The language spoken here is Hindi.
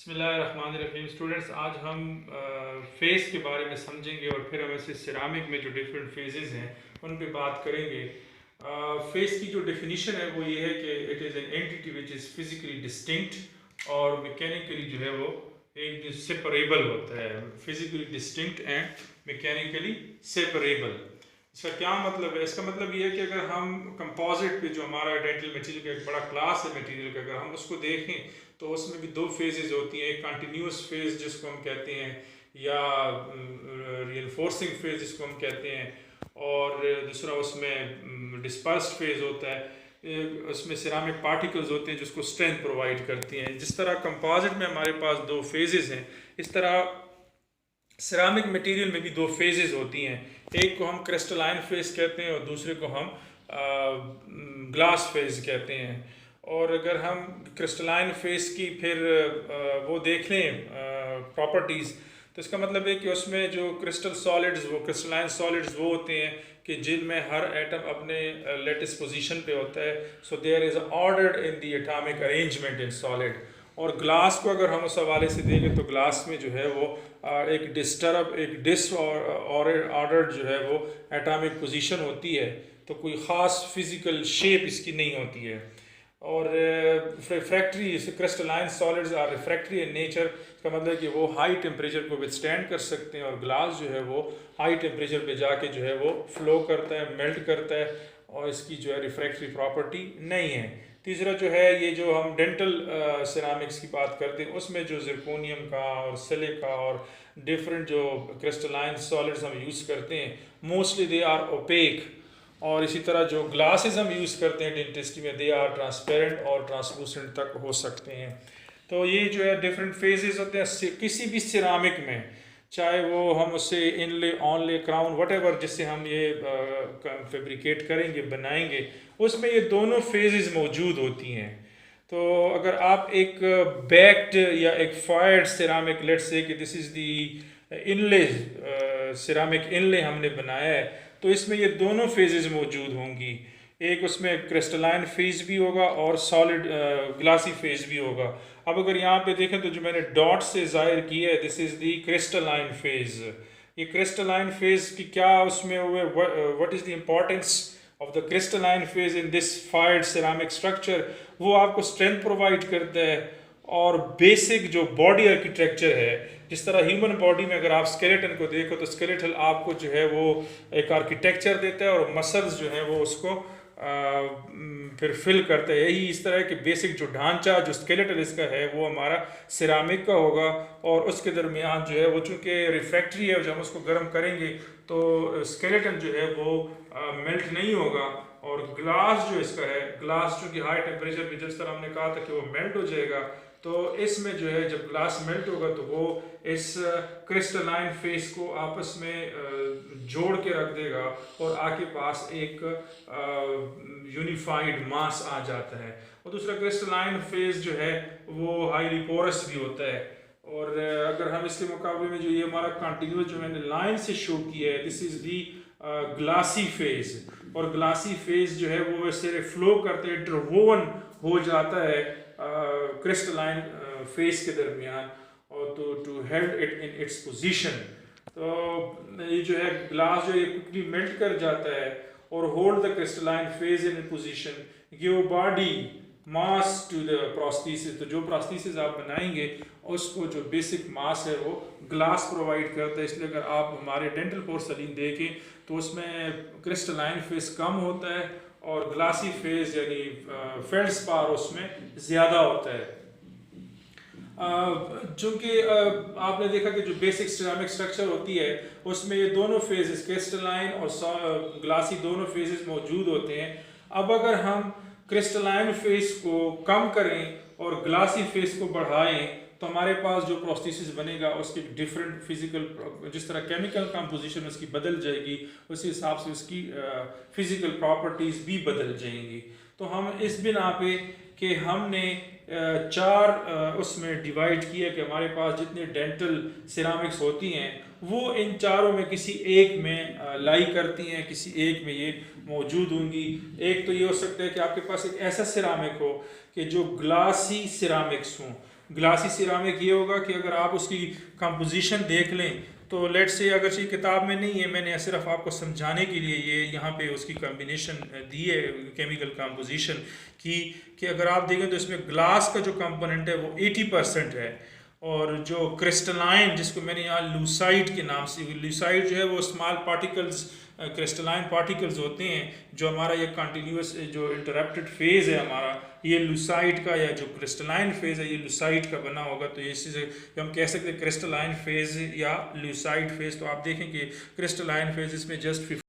बिस्मिल्लाहिर्रहमानिर्रहीम। स्टूडेंट्स, आज हम फेस के बारे में समझेंगे और फिर हम ऐसे सिरामिक में जो डिफरेंट फेजेस हैं उन पे बात करेंगे। फेस की जो डेफिनेशन है वो ये है कि it is an entity which is physically distinct और मैकेनिकली जो है वो एक सेपरेबल होता है। Physically distinct and mechanically separable. इसका क्या मतलब है? इसका मतलब ये है कि अगर हम कंपोजिट पे जो हमारा डेंटल मटेरियल का एक बड़ा क्लास है मटेरियल का, अगर हम उसको देखें तो उसमें भी दो फेजेस होती हैं। एक कंटिन्यूस फेज जिसको हम कहते हैं या रिइंफोर्सिंग फेज जिसको हम कहते हैं, और दूसरा उसमें डिस्पर्स्ड फेज होता है। उसमें सिरामिक पार्टिकल्स होते हैं जिसको स्ट्रेंथ प्रोवाइड करती हैं। जिस तरह कंपोजिट में हमारे पास दो फेजेस हैं, इस तरह सिरामिक मटेरियल में भी दो फेजेस होती हैं। एक को हम क्रिस्टलाइन फेज कहते हैं और दूसरे को हम ग्लास फेज कहते हैं। और अगर हम क्रिस्टलाइन फेज की फिर वो देख लें प्रॉपर्टीज़, तो इसका मतलब है कि उसमें जो क्रिस्टल सॉलिड्स, वो क्रिस्टलाइन सॉलिड्स वो होते हैं कि जिनमें हर एटम अपने लेटेस्ट पोजीशन पे होता है। So there is ordered in the atomic arrangement in solid. और ग्लास को अगर हम उस हवाले से देखें तो ग्लास में जो है वो एक डिस और ऑर्डर्ड जो है वो एटॉमिक पोजीशन होती है, तो कोई ख़ास फिज़िकल शेप इसकी नहीं होती है। और refractory, crystalline solids are refractory in nature. इसका मतलब है कि वो हाई टेम्परेचर को विथस्टैंड कर सकते हैं, और ग्लास जो है वो हाई टेम्परेचर पे जाके जो है वो फ्लो करता है, मेल्ट करता है, और इसकी जो है रिफ्रैक्टरी प्रॉपर्टी नहीं है। तीसरा जो है, ये जो हम डेंटल सिरामिक्स की बात करते हैं उसमें जो जिरकोनियम का और सिलिका और डिफरेंट जो क्रिस्टलाइन सॉलिड्स हम यूज़ करते हैं, मोस्टली दे आर ओपेक। और इसी तरह जो ग्लासेस हम यूज़ करते हैं डेंटिस्ट्री में, दे आर ट्रांसपेरेंट और ट्रांसलूसेंट तक हो सकते हैं। तो ये जो है डिफरेंट फेजेस होते हैं किसी भी सिरामिक में, चाहे वो हम उससे इनले, ऑनले, क्राउन, वटेवर जिससे हम ये फैब्रिकेट करेंगे, बनाएंगे, उसमें ये दोनों फेजेस मौजूद होती हैं। तो अगर आप एक बैक्ड या एक फायर्ड सिरामिक, लेट्स से कि this is the inlay, ceramic inlay हमने बनाया है, तो इसमें ये दोनों फेजेस मौजूद होंगी। एक उसमें क्रिस्टलाइन फेज भी होगा और सॉलिड ग्लासी फेज भी होगा। अब अगर यहाँ पे देखें तो जो मैंने डॉट से जाहिर किया है, this is the crystalline phase. ये क्रिस्टलाइन फेज की क्या उसमें हुए, what is the importance of the crystalline phase in this fired ceramic structure? वो आपको स्ट्रेंथ प्रोवाइड करता है और बेसिक जो बॉडी आर्किटेक्चर है, जिस तरह ह्यूमन बॉडी में अगर आप स्केलेटन को देखो तो स्केलेटल आपको जो है वो एक आर्किटेक्चर देता है और मसल्स जो है वो उसको फिर फिल करता है। यही इस तरह के बेसिक जो ढांचा, जो स्केलेटल इसका है, वो हमारा सिरामिक का होगा। और उसके दरमियान जो है वो चूँकि रिफ्रैक्टरी है, जब हम उसको गर्म करेंगे तो स्केलेटन जो है वो मेल्ट नहीं होगा। और ग्लास जो इसका है, ग्लास चूँकि हाई टेम्परेचर पे, जिस तरह हमने कहा था कि वो मेल्ट हो जाएगा, तो इसमें जो है जब ग्लास मेल्ट होगा तो वो इस क्रिस्टलाइन फेस को आपस में जोड़ के रख देगा और आपके पास एक यूनिफाइड मास आ जाता है। और दूसरा, क्रिस्टलाइन फेस जो है वो हाईली पोरस भी होता है। और अगर हम इसके मुकाबले में जो ये हमारा कंटिन्यूस जो मैंने लाइन से शो किया है, this is the glassy phase. और ग्लासी फेज जो है वो वैसे फ्लो करते इंटरवोवन हो जाता है क्रिस्टलाइन फेस के दरमियान, और to held it in its position. तो ये जो है ग्लास जो है क्विकली मेल्ट कर जाता है और hold the crystalline phase in position, give body mass to the prosthesis. तो जो प्रोस्थेसिस आप बनाएंगे उसको जो बेसिक मास है वो ग्लास प्रोवाइड करता है। इसलिए अगर आप हमारे डेंटल पोर्सलीन देखें तो उसमें क्रिस्टलाइन फेस कम होता है और ग्लासी फेज यानी फेल्डस्पार उसमें ज़्यादा होता है। चूँकि आपने देखा कि जो बेसिक सिरामिक स्ट्रक्चर होती है उसमें ये दोनों फेजेस, क्रिस्टलाइन और ग्लासी, दोनों फेजेस मौजूद होते हैं। अब अगर हम क्रिस्टलाइन फेस को कम करें और ग्लासी फेस को बढ़ाएं तो हमारे पास जो प्रोस्थेसिस बनेगा उसकी डिफरेंट फिजिकल, जिस तरह केमिकल कंपोजिशन उसकी बदल जाएगी, उसी हिसाब से उसकी फिजिकल प्रॉपर्टीज़ भी बदल जाएंगी। तो हम इस बिना पे कि हमने चार उसमें डिवाइड किया कि हमारे पास जितने डेंटल सिरामिक्स होती हैं वो इन चारों में किसी एक में लाई करती हैं, किसी एक में ये मौजूद होंगी। एक तो ये हो सकता है कि आपके पास एक ऐसा सिरामिक हो कि जो ग्लासी सिरामिक्स हों, ग्लासी सिरामिक ये होगा कि अगर आप उसकी कंपोजिशन देख लें तो लेट्स से, अगर ये किताब में नहीं है, मैंने सिर्फ आपको समझाने के लिए ये यहाँ पे उसकी कॉम्बिनेशन दी है केमिकल कंपोजिशन की, कि अगर आप देखें तो इसमें ग्लास का जो कंपोनेंट है वो 80% है, और जो क्रिस्टलाइन, जिसको मैंने यहाँ लूसाइड के नाम से, लूसाइड जो है वो स्मॉल पार्टिकल्स, क्रिस्टलाइन पार्टिकल्स होते हैं, जो हमारा ये कंटिन्यूस जो इंटरप्टेड फेज है हमारा, ये लूसाइड का, या जो क्रिस्टलाइन फेज है ये लूसाइड का बना होगा। तो इसी से हम कह सकते हैं क्रिस्टलाइन फेज या लूसाइड फेज। तो आप देखें कि क्रिस्टलाइन फेज इसमें जस्ट